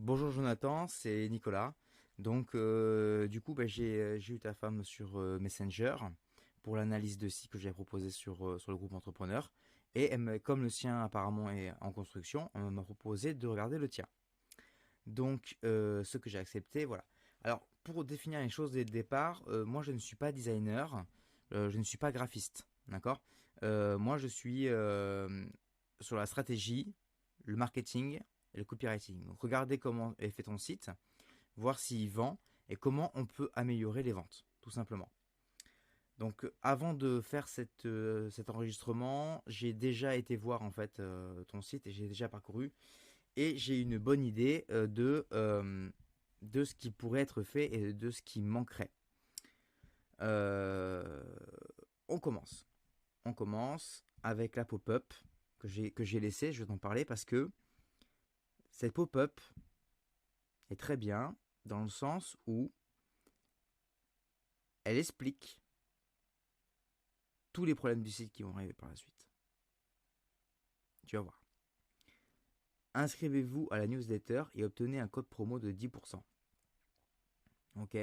Bonjour Jonathan, c'est Nicolas. Donc du coup j'ai eu ta femme sur Messenger pour l'analyse de site que j'ai proposé sur le groupe entrepreneur. Et comme le sien apparemment est en construction, on m'a proposé de regarder le tien. Donc ce que j'ai accepté, voilà. Alors pour définir les choses dès le départ, moi je ne suis pas designer, je ne suis pas graphiste, d'accord. Moi je suis sur la stratégie, le marketing et le copywriting. Donc regardez comment est fait ton site, voir s'il vend et comment on peut améliorer les ventes, tout simplement. Donc avant de faire cet enregistrement, j'ai déjà été voir en fait ton site et j'ai déjà parcouru et j'ai une bonne idée de ce qui pourrait être fait et de ce qui manquerait. Euh, on commence. On commence avec la pop-up que j'ai laissée, je vais t'en parler parce que cette pop-up est très bien dans le sens où elle explique tous les problèmes du site qui vont arriver par la suite. Tu vas voir. Inscrivez-vous à la newsletter et obtenez un code promo de 10%. Ok.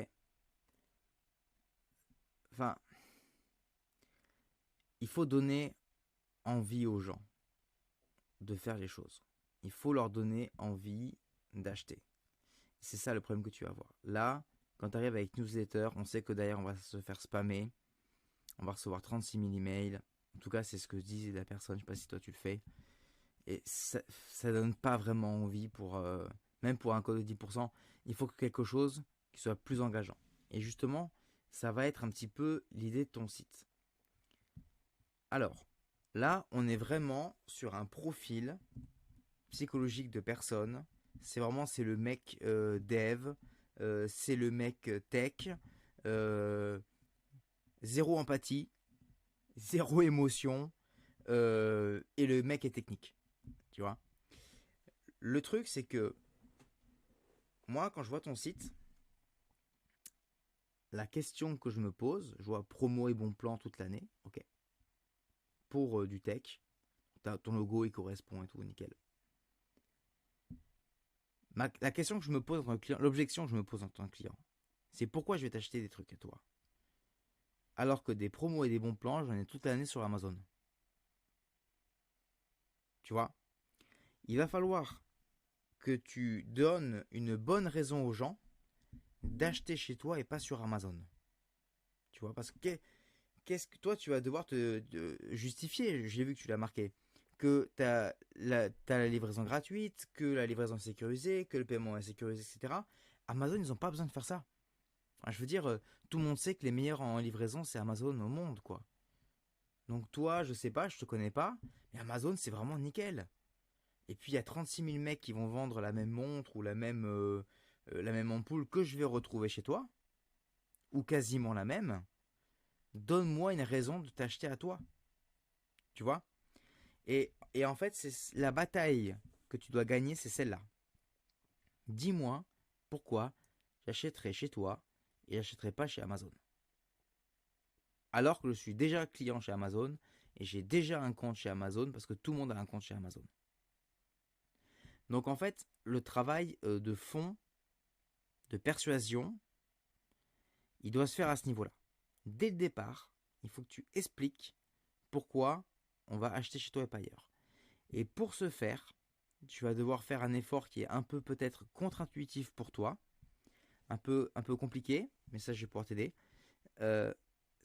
Enfin, il faut donner envie aux gens de faire les choses. Il faut leur donner envie d'acheter. C'est ça le problème que tu vas avoir. Là, quand tu arrives avec newsletter, on sait que derrière on va se faire spammer. On va recevoir 36 000 emails. En tout cas, c'est ce que disait la personne. Je ne sais pas si toi tu le fais. Et ça donne pas vraiment envie même pour un code de 10%. Il faut que quelque chose qui soit plus engageant. Et justement, ça va être un petit peu l'idée de ton site. Alors, là, on est vraiment sur un profil psychologique de personne. C'est le mec dev, c'est le mec tech, euh, zéro empathie, zéro émotion, et le mec est technique. Tu vois. Le truc, c'est que moi, quand je vois ton site, la question que je me pose, je vois promo et bon plan toute l'année, ok. Pour du tech, ton logo il correspond et tout, nickel. La question que je me pose en tant que client, l'objection que je me pose en tant que client, c'est pourquoi je vais t'acheter des trucs à toi, alors que des promos et des bons plans, j'en ai toute l'année sur Amazon. Tu vois, il va falloir que tu donnes une bonne raison aux gens d'acheter chez toi et pas sur Amazon. Tu vois, parce que qu'est-ce que toi tu vas devoir te justifier, j'ai vu que tu l'as marqué, que t'as la livraison gratuite, que la livraison est sécurisée, que le paiement est sécurisé, etc. Amazon, ils n'ont pas besoin de faire ça. Enfin, je veux dire, tout le monde sait que les meilleurs en livraison, c'est Amazon au monde, quoi. Donc toi, je sais pas, je te connais pas, mais Amazon, c'est vraiment nickel. Et puis il y a 36 000 mecs qui vont vendre la même montre ou la même ampoule que je vais retrouver chez toi, ou quasiment la même. Donne-moi une raison de t'acheter à toi, tu vois. Et en fait, c'est la bataille que tu dois gagner, c'est celle-là. Dis-moi pourquoi j'achèterai chez toi et j'achèterai pas chez Amazon. Alors que je suis déjà client chez Amazon et j'ai déjà un compte chez Amazon parce que tout le monde a un compte chez Amazon. Donc en fait, le travail de fond, de persuasion, il doit se faire à ce niveau-là. Dès le départ, il faut que tu expliques pourquoi on va acheter chez toi et pas ailleurs. Et pour ce faire, tu vas devoir faire un effort qui est un peu peut-être contre-intuitif pour toi, un peu compliqué, mais ça je vais pouvoir t'aider. Euh,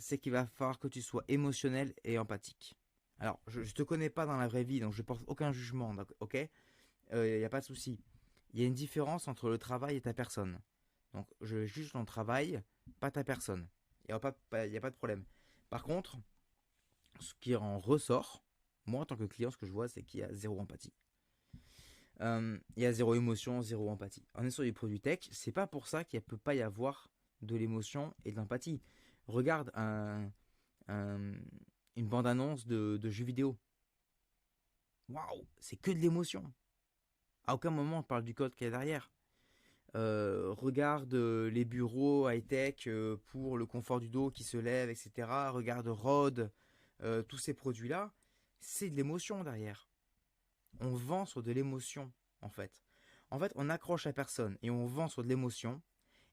c'est qu'il va falloir que tu sois émotionnel et empathique. Alors, je ne te connais pas dans la vraie vie, donc je ne porte aucun jugement, ok. Il n'y a pas de souci. Il y a une différence entre le travail et ta personne. Donc, je juge ton travail, pas ta personne. Il y a pas de problème. Par contre, ce qui en ressort, moi en tant que client, ce que je vois, c'est qu'il y a zéro empathie. Il y a zéro émotion, zéro empathie. On est sur des produits tech, c'est pas pour ça qu'il ne peut pas y avoir de l'émotion et de l'empathie. Regarde un- une bande-annonce de jeux vidéo. Waouh, c'est que de l'émotion. À aucun moment on parle du code qu'il y a derrière. Regarde les bureaux high-tech pour le confort du dos qui se lève, etc. Regarde Rode, tous ces produits-là, c'est de l'émotion derrière. On vend sur de l'émotion, en fait. En fait, on accroche la personne et on vend sur de l'émotion.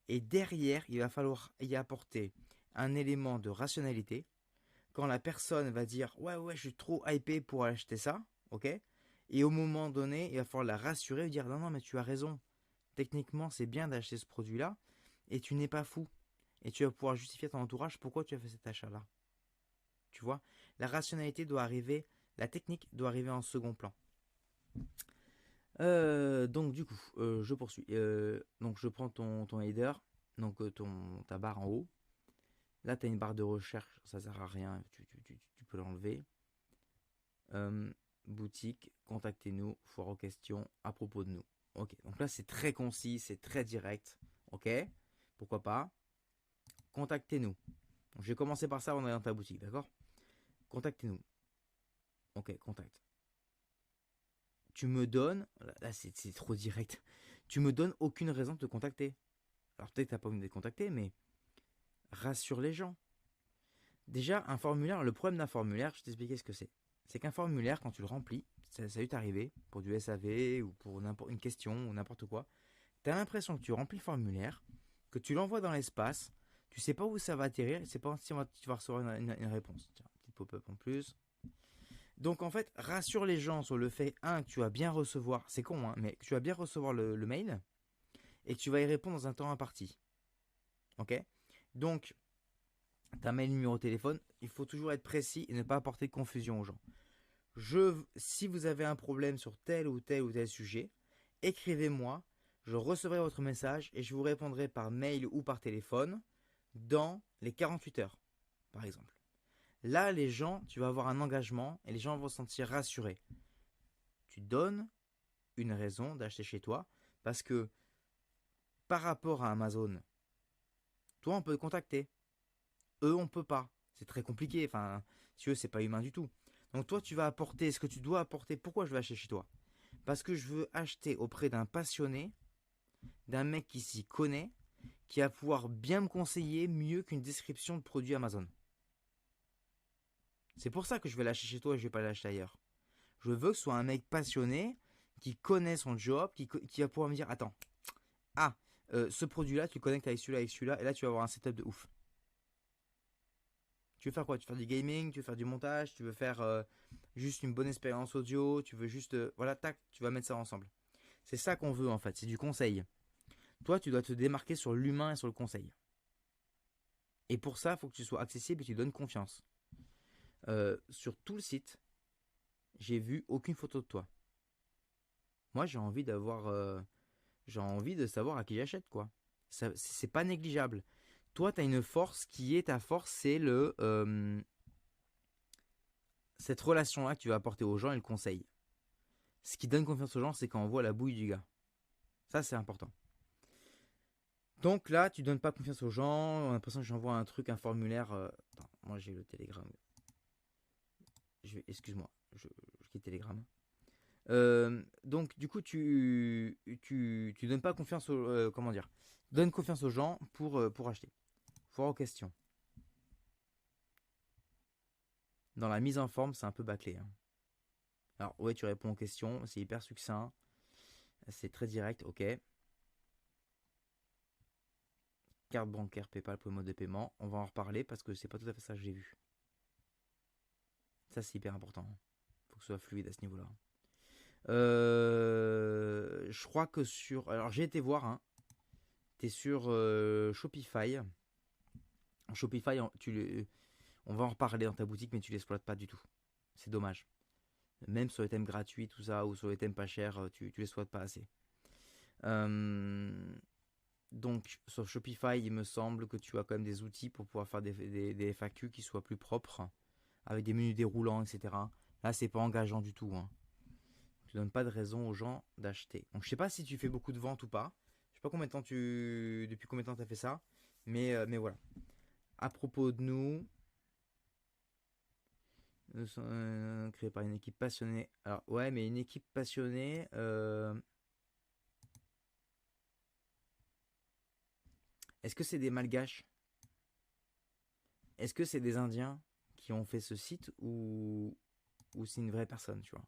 Et derrière, il va falloir y apporter un élément de rationalité. Quand la personne va dire ouais, ouais, je suis trop hypé pour acheter ça, ok? Et au moment donné, il va falloir la rassurer et dire non, non, mais tu as raison. Techniquement, c'est bien d'acheter ce produit-là et tu n'es pas fou. Et tu vas pouvoir justifier à ton entourage pourquoi tu as fait cet achat-là. Tu vois, la rationalité doit arriver, la technique doit arriver en second plan. Donc du coup, je poursuis. Donc je prends ton header, donc ta barre en haut. Là, tu as une barre de recherche, ça sert à rien, tu peux l'enlever. Boutique, contactez-nous, foire aux questions à propos de nous. Ok, donc là c'est très concis, c'est très direct. Ok, pourquoi pas. Contactez-nous. Donc, je vais commencer par ça en allant dans ta boutique, d'accord? Contactez-nous. Ok, contact. Tu me donnes, là c'est trop direct, tu me donnes aucune raison de te contacter. Alors peut-être que tu n'as pas envie de les contacter, mais rassure les gens. Déjà, un formulaire, le problème d'un formulaire, je vais t'expliquer ce que c'est. C'est qu'un formulaire, quand tu le remplis, ça a dû t'arriver, pour du SAV ou pour une question ou n'importe quoi, tu as l'impression que tu remplis le formulaire, que tu l'envoies dans l'espace, tu sais pas où ça va atterrir, tu sais pas si tu vas recevoir une réponse. Tiens, petit pop-up en plus. Donc en fait, rassure les gens sur le fait, un, que tu vas bien recevoir, c'est con, hein, mais que tu vas bien recevoir le mail et que tu vas y répondre dans un temps imparti. Ok? Donc, ta mail, numéro de téléphone, il faut toujours être précis et ne pas apporter de confusion aux gens. Si vous avez un problème sur tel ou tel ou tel sujet, écrivez-moi, je recevrai votre message et je vous répondrai par mail ou par téléphone dans les 48 heures, par exemple. Là, les gens, tu vas avoir un engagement et les gens vont se sentir rassurés. Tu donnes une raison d'acheter chez toi parce que par rapport à Amazon, toi, on peut te contacter. Eux, on peut pas. C'est très compliqué. Enfin, si eux, c'est pas humain du tout. Donc toi, tu vas apporter ce que tu dois apporter. Pourquoi je vais acheter chez toi? Parce que je veux acheter auprès d'un passionné, d'un mec qui s'y connaît, qui va pouvoir bien me conseiller mieux qu'une description de produit Amazon. C'est pour ça que je vais l'acheter chez toi et je vais pas l'acheter ailleurs. Je veux que ce soit un mec passionné, qui connaît son job, qui va pouvoir me dire, attends, ce produit-là, tu connectes avec celui-là, et là, tu vas avoir un setup de ouf. Tu veux faire quoi? Tu veux faire du gaming, tu veux faire du montage, tu veux faire juste une bonne expérience audio, tu veux juste... voilà, tac, tu vas mettre ça ensemble. C'est ça qu'on veut en fait, c'est du conseil. Toi, tu dois te démarquer sur l'humain et sur le conseil. Et pour ça, il faut que tu sois accessible et que tu donnes confiance. Sur tout le site, j'ai vu aucune photo de toi. Moi, j'ai envie d'avoir... j'ai envie de savoir à qui j'achète, quoi. C'est pas négligeable. Toi, tu as une force qui est ta force, c'est cette relation-là que tu vas apporter aux gens et le conseil. Ce qui donne confiance aux gens, c'est quand on voit la bouille du gars. Ça, c'est important. Donc là, tu donnes pas confiance aux gens. On a l'impression que j'envoie un truc, un formulaire. Attends, moi j'ai le Telegram. Excuse-moi, je quitte Telegram. Donc du coup, tu donnes pas confiance aux, comment dire, donne confiance aux gens pour acheter. Foire aux questions. Dans la mise en forme, c'est un peu bâclé, hein. Alors ouais, tu réponds aux questions, c'est hyper succinct, c'est très direct, ok. Carte bancaire, PayPal pour le mode de paiement. On va en reparler parce que c'est pas tout à fait ça que j'ai vu. Ça, c'est hyper important. Faut que ce soit fluide à ce niveau-là. Je crois que sur. Alors, j'ai été voir, hein. T'es sur Shopify. Shopify, on va en reparler dans ta boutique, mais tu l'exploites pas du tout. C'est dommage. Même sur les thèmes gratuits, tout ça, ou sur les thèmes pas chers, tu l'exploites pas assez. Donc, sur Shopify, il me semble que tu as quand même des outils pour pouvoir faire des FAQ qui soient plus propres, avec des menus déroulants, etc. Là, c'est pas engageant du tout, hein. Tu donnes pas de raison aux gens d'acheter. Donc, je sais pas si tu fais beaucoup de ventes ou pas. Je sais pas combien de temps depuis combien de temps tu as fait ça. Mais voilà. À propos de nous, créé par une équipe passionnée. Alors, ouais, mais une équipe passionnée. Est-ce que c'est des Malgaches? Est-ce que c'est des Indiens qui ont fait ce site ou c'est une vraie personne, tu vois?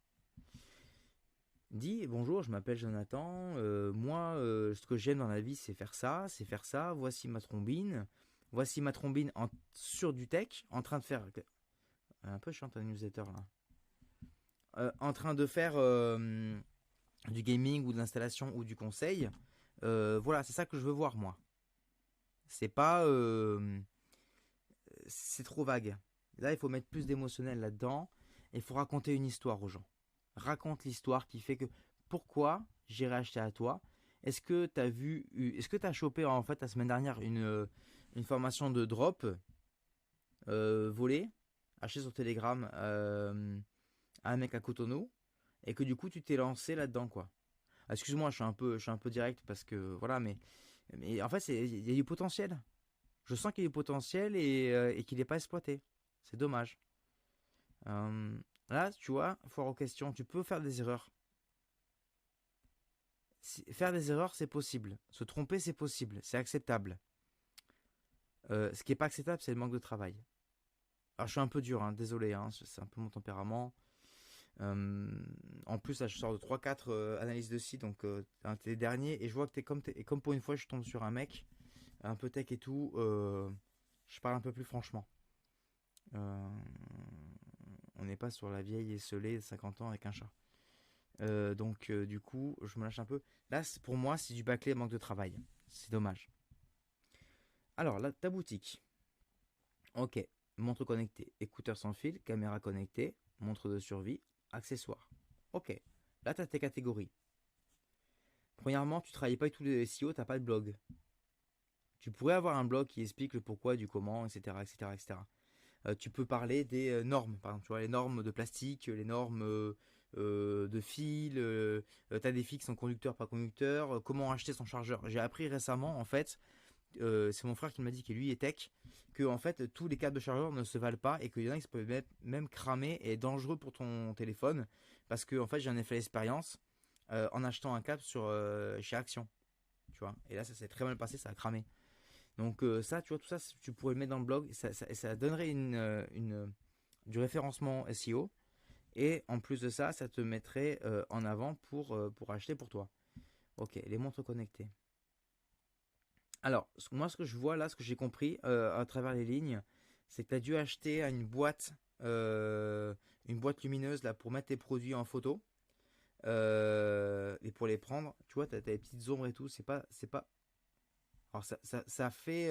Dis bonjour, je m'appelle Jonathan. Moi, ce que j'aime dans la vie, c'est faire ça, c'est faire ça. Voici ma trombine. Voici ma trombine sur du tech, en train de faire. Un peu chiant ta newsletter là. En train de faire du gaming ou de l'installation ou du conseil. Voilà, c'est ça que je veux voir moi. C'est pas. C'est trop vague. Là, il faut mettre plus d'émotionnel là-dedans. Et il faut raconter une histoire aux gens. Raconte l'histoire qui fait que pourquoi j'irai acheter à toi. Est-ce que tu as vu, est-ce que tu as chopé en fait la semaine dernière une formation de drop volée, achetée sur Telegram à un mec à Cotonou et que du coup tu t'es lancé là-dedans quoi. Excuse-moi, je suis un peu direct parce que voilà, mais en fait il y a du potentiel. Je sens qu'il y a du potentiel et qu'il n'est pas exploité. C'est dommage. Euh, Là, tu vois, foire aux questions, tu peux faire des erreurs. Faire des erreurs, c'est possible. Se tromper, c'est possible. C'est acceptable. Ce qui n'est pas acceptable, c'est le manque de travail. Alors, je suis un peu dur, hein, désolé, hein, c'est un peu mon tempérament. Euh, En plus, là, je sors de trois quatre analyses de site, donc t'es les derniers, et je vois que et comme pour une fois, je tombe sur un mec, un peu tech et tout, je parle un peu plus franchement. Euh, on n'est pas sur la vieille esselée de 50 ans avec un chat. Donc du coup, je me lâche un peu. Là, pour moi, c'est du bâclé manque de travail. C'est dommage. Alors, là, ta boutique. Ok. Montre connectée, écouteurs sans fil, caméra connectée, montre de survie, accessoires. Ok. Là, tu as tes catégories. Premièrement, tu travailles pas avec tous les SEO, tu n'as pas de blog. Tu pourrais avoir un blog qui explique le pourquoi, du comment, etc. etc., etc. Tu peux parler des normes, par exemple, tu vois, les normes de plastique, les normes de fil, tu as des fils qui sont conducteurs, pas conducteurs, comment acheter son chargeur. J'ai appris récemment, en fait, c'est mon frère qui m'a dit que lui est tech, que en fait tous les câbles de chargeur ne se valent pas et qu'il y en a qui peuvent même cramer et être dangereux pour ton téléphone parce que en fait j'en ai fait l'expérience en achetant un câble chez Action, tu vois. Et là ça s'est très mal passé, ça a cramé. Donc ça, tu vois, tout ça, tu pourrais le mettre dans le blog et ça donnerait du référencement SEO. Et en plus de ça, ça te mettrait en avant pour acheter pour toi. Ok, les montres connectées. Alors, moi, ce que je vois là, ce que j'ai compris à travers les lignes, c'est que tu as dû acheter une boîte lumineuse là, pour mettre tes produits en photo et pour les prendre. Tu vois, tu as des petites ombres et tout. C'est pas. Alors, ça fait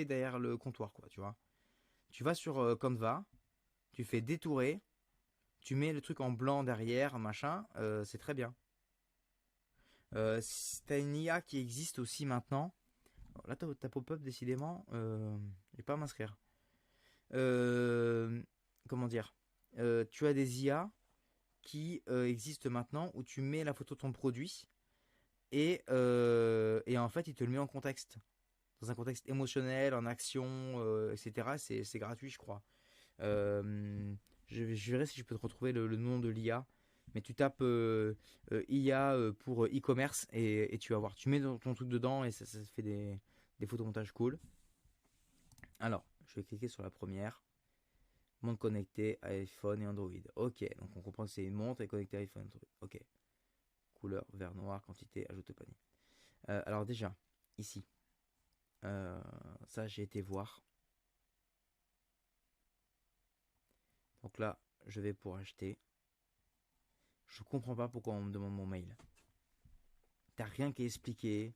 derrière le comptoir, quoi, tu vois. Tu vas sur Canva, tu fais détourer, tu mets le truc en blanc derrière, machin, c'est très bien. Si t'as une IA qui existe aussi maintenant. Alors là, ta pop-up, décidément, je vais pas à m'inscrire. Euh, Comment dire Tu as des IA qui existent maintenant où tu mets la photo de ton produit et en fait, il te le met en contexte. Dans un contexte émotionnel, en action, etc. C'est gratuit, je crois. Euh, je verrai si je peux te retrouver le nom de l'IA. Mais tu tapes IA pour e-commerce et tu vas voir. Tu mets ton truc dedans et ça fait des photomontages cool. Alors, je vais cliquer sur la première. Montre connectée à iPhone et Android. Ok, donc on comprend que c'est une montre et connectée à iPhone et Android. Ok. Couleur, vert, noir, quantité, ajoute au panier. Alors déjà, ici, ça j'ai été voir. Donc là, je vais pour acheter. Je comprends pas pourquoi on me demande mon mail. T'as rien qui est expliqué.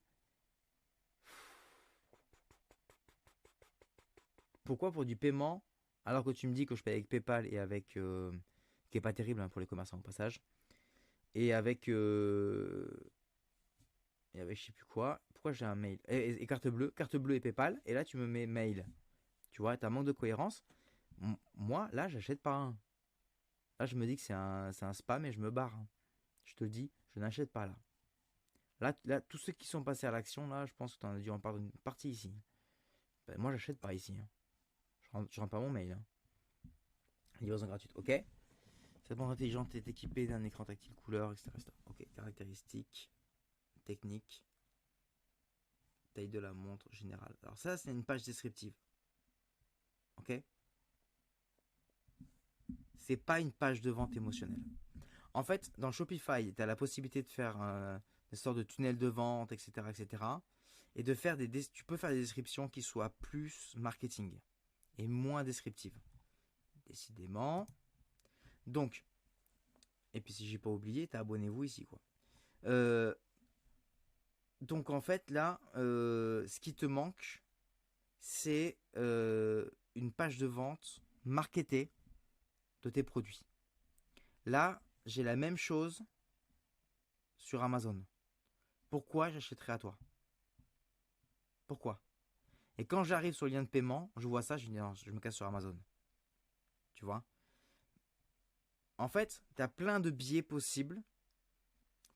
Pourquoi pour du paiement alors que tu me dis que je paye avec PayPal et avec qui est pas terrible hein, pour les commerçants au passage et avec je sais plus quoi. Pourquoi j'ai un mail et carte bleue et PayPal et là tu me mets mail. Tu vois, t'as un manque de cohérence. Moi là j'achète pas un. Là je me dis que c'est un spam et je me barre. Je te le dis, je n'achète pas là. Là, tous ceux qui sont passés à l'action, là, je pense que tu en as dû en parler une partie ici. Ben, moi, j'achète pas ici. Hein. Je rentre pas mon mail. Hein. Livraison gratuite, ok. Cette montre intelligente est équipée d'un écran tactile couleur, etc., etc. Ok, caractéristiques, techniques, taille de la montre générale. Alors ça, c'est une page descriptive. Ok. C'est pas une page de vente émotionnelle. En fait, dans Shopify, tu as la possibilité de faire une sorte de tunnel de vente, etc., etc. Et de faire tu peux faire des descriptions qui soient plus marketing et moins descriptives. Décidément. Donc, et puis si j'ai pas oublié, abonnez-vous ici, quoi. Euh, donc en fait, là, ce qui te manque, c'est une page de vente marketée de tes produits. Là, j'ai la même chose sur Amazon. Pourquoi j'achèterais à toi? Pourquoi? Et quand j'arrive sur le lien de paiement, je vois ça, je dis non, je me casse sur Amazon. Tu vois? En fait, tu as plein de biais possibles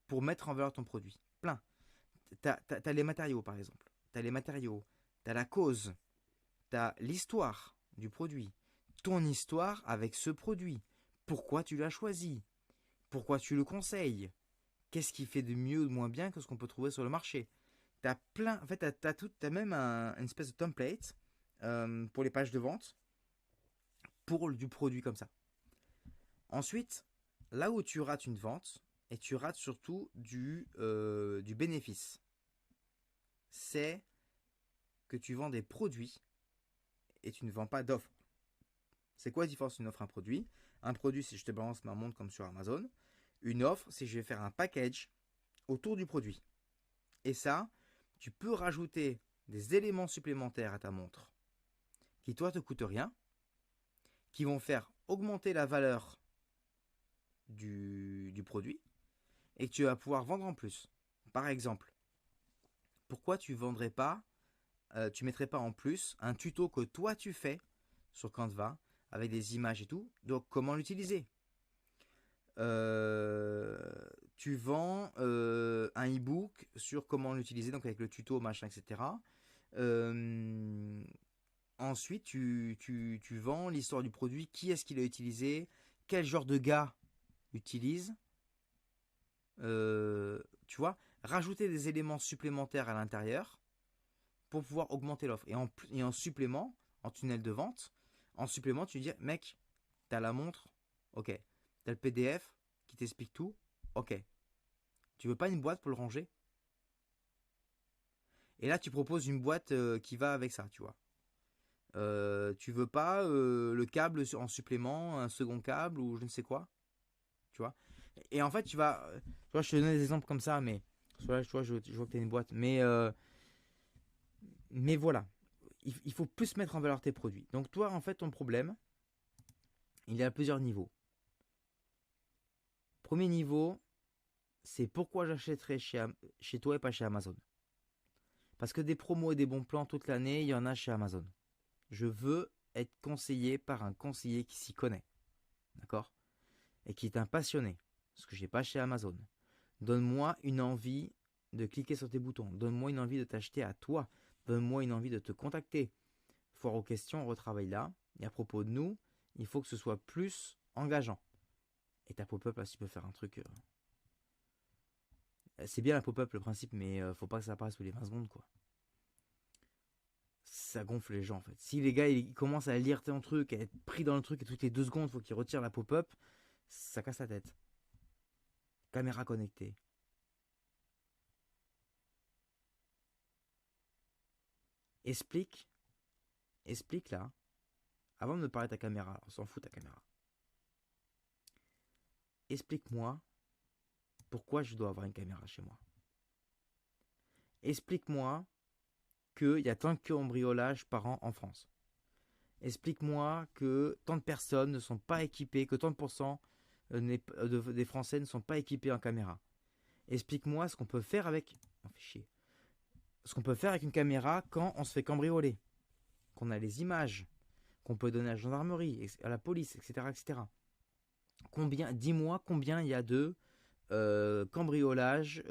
pour mettre en valeur ton produit. Plein. Tu as les matériaux, par exemple. Tu as les matériaux. Tu as la cause. Tu as l'histoire du produit. Ton histoire avec ce produit. Pourquoi tu l'as choisi? Pourquoi tu le conseilles? Qu'est-ce qui fait de mieux ou de moins bien que ce qu'on peut trouver sur le marché? T'as plein, en fait, t'as même une espèce de template pour les pages de vente pour du produit comme ça. Ensuite, là où tu rates une vente, et tu rates surtout du bénéfice, c'est que tu vends des produits et tu ne vends pas d'offres. C'est quoi la différence d'une offre et un produit? Un produit, c'est je te balance ma montre comme sur Amazon. Une offre, c'est je vais faire un package autour du produit. Et ça, tu peux rajouter des éléments supplémentaires à ta montre qui, toi, te coûtent rien, qui vont faire augmenter la valeur du produit et que tu vas pouvoir vendre en plus. Par exemple, pourquoi tu vendrais pas, tu mettrais pas en plus un tuto que toi tu fais sur Canva avec des images et tout, donc comment l'utiliser. Euh, Tu vends un e-book sur comment l'utiliser, donc avec le tuto, machin, etc. Euh, Ensuite, tu vends l'histoire du produit, qui est-ce qu'il a utilisé, quel genre de gars utilise. Tu vois, rajouter des éléments supplémentaires à l'intérieur pour pouvoir augmenter l'offre. Et en supplément, en tunnel de vente, en supplément, tu dis, mec, t'as la montre, ok. T'as le PDF qui t'explique tout, ok. Tu veux pas une boîte pour le ranger? Et là, tu proposes une boîte qui va avec ça, tu vois. Tu veux pas le câble en supplément, un second câble ou je ne sais quoi, tu vois. Et en fait, tu vois, je te donne des exemples comme ça, mais là, tu vois, je vois que tu as une boîte, mais voilà, il faut plus mettre en valeur tes produits. Donc toi, en fait, ton problème, il est à plusieurs niveaux. Premier niveau, c'est pourquoi j'achèterais chez toi et pas chez Amazon. Parce que des promos et des bons plans toute l'année, il y en a chez Amazon. Je veux être conseillé par un conseiller qui s'y connaît, d'accord? Et qui est un passionné, ce que j'ai pas chez Amazon. Donne-moi une envie de cliquer sur tes boutons. Donne-moi une envie de t'acheter à toi. Donne-moi une envie de te contacter. Foire aux questions, on retravaille là. Et à propos de nous, il faut que ce soit plus engageant. Et ta pop-up, là, si tu peux faire un truc. C'est bien la pop-up, le principe, mais faut pas que ça apparaisse tous les 20 secondes, quoi. Ça gonfle les gens, en fait. Si les gars, ils commencent à lire ton truc, à être pris dans le truc, et toutes les 2 secondes, faut qu'ils retirent la pop-up, ça casse la tête. Caméra connectée. Explique, explique là, avant de me parler de ta caméra, on s'en fout ta caméra. Explique-moi pourquoi je dois avoir une caméra chez moi. Explique-moi qu'il y a tant de cambriolages par an en France. Explique-moi que tant de personnes ne sont pas équipées, que tant de pourcents des Français ne sont pas équipés en caméra. Explique-moi ce qu'on peut faire avec... On fait chier. Ce qu'on peut faire avec une caméra quand on se fait cambrioler. Qu'on a les images, qu'on peut donner à la gendarmerie, à la police, etc. etc. Dis-moi combien il y a de cambriolages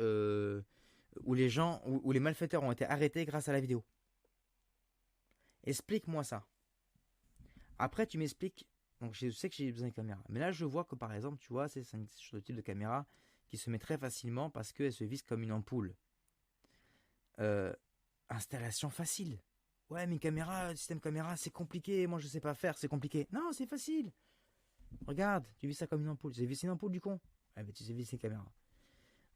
où les gens, où les malfaiteurs ont été arrêtés grâce à la vidéo. Explique-moi ça. Après, tu m'expliques. Donc, je sais que j'ai besoin de caméra. Mais là, je vois que par exemple, tu vois, c'est un type de caméra qui se met très facilement parce qu'elle se vise comme une ampoule. Euh, Installation facile. Ouais, mais caméra, système caméra, c'est compliqué. Moi, je sais pas faire, c'est compliqué. Non, c'est facile. Regarde, tu vis ça comme une ampoule. C'est visé une ampoule du con. Ah bah, tu sais vite ces caméras.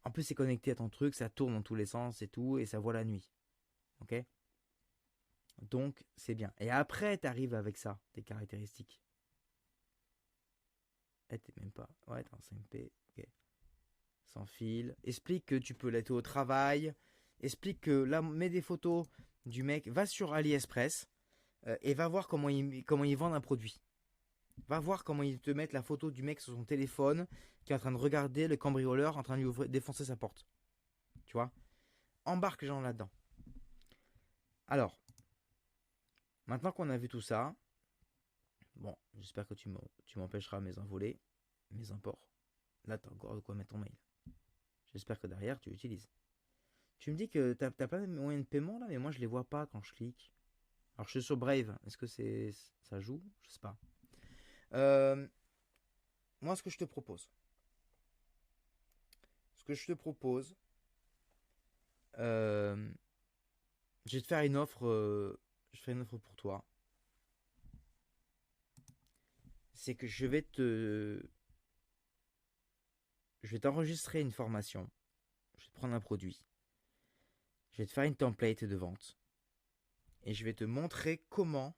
En plus, c'est connecté à ton truc, ça tourne dans tous les sens et tout, et ça voit la nuit. Ok? Donc, c'est bien. Et après, tu arrives avec ça, tes caractéristiques. Eh, t'es même pas. Ouais, t'es en 5P. Ok. Sans fil. Explique que tu peux l'être au travail. Explique que là, mets des photos du mec. Va sur AliExpress et va voir comment ils vendent un produit. Va voir comment ils te mettent la photo du mec sur son téléphone qui est en train de regarder le cambrioleur en train de lui défoncer sa porte. Tu vois? Embarque les gens là-dedans. Alors, maintenant qu'on a vu tout ça, bon, j'espère que tu m'empêcheras mes envolées, mes imports. Là, t'as encore de quoi mettre ton mail. J'espère que derrière, tu l'utilises. Tu me dis que t'as pas de moyen de paiement là, mais moi je les vois pas quand je clique. Alors je suis sur Brave. Est-ce que ça joue? Je sais pas. Euh, Moi, ce que je te propose, euh, je vais te faire une offre. Je fais une offre pour toi. C'est que je vais t'enregistrer une formation. Je vais te prendre un produit. Je vais te faire une template de vente. Et je vais te montrer comment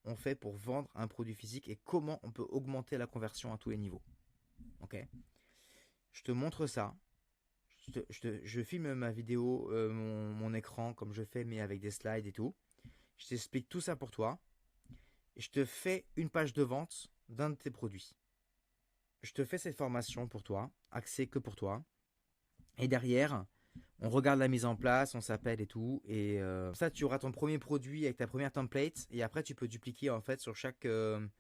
on fait pour vendre un produit physique et comment on peut augmenter la conversion à tous les niveaux. Ok? Je te montre ça. Je filme ma vidéo, mon écran comme je fais, mais avec des slides et tout. Je t'explique tout ça pour toi. Et je te fais une page de vente d'un de tes produits. Je te fais cette formation pour toi, accès que pour toi. Et derrière, on regarde la mise en place, on s'appelle et tout. Et ça, tu auras ton premier produit avec ta première template. Et après, tu peux dupliquer en fait sur chacun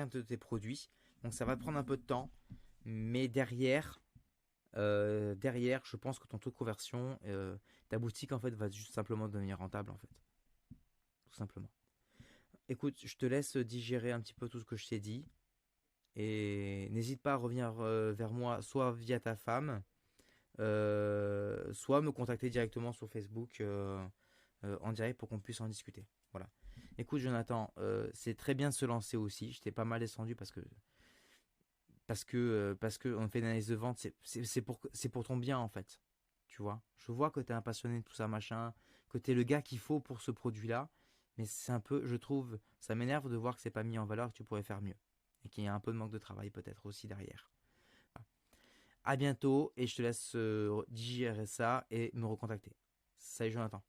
de tes produits. Donc ça va te prendre un peu de temps. Mais derrière, je pense que ton taux de conversion, ta boutique en fait va juste simplement devenir rentable en fait. Tout simplement. Écoute, je te laisse digérer un petit peu tout ce que je t'ai dit. Et n'hésite pas à revenir vers moi, soit via ta femme, soit me contacter directement sur Facebook en direct pour qu'on puisse en discuter. Voilà. Écoute, Jonathan, c'est très bien de se lancer aussi. Je t'ai pas mal descendu parce que on fait une analyse de vente, c'est pour ton bien en fait. Tu vois. Je vois que tu es un passionné de tout ça machin, que tu es le gars qu'il faut pour ce produit-là, mais c'est un peu, je trouve, ça m'énerve de voir que c'est pas mis en valeur, que tu pourrais faire mieux et qu'il y a un peu de manque de travail peut-être aussi derrière. Voilà. À bientôt et je te laisse digérer ça et me recontacter. Salut Jonathan.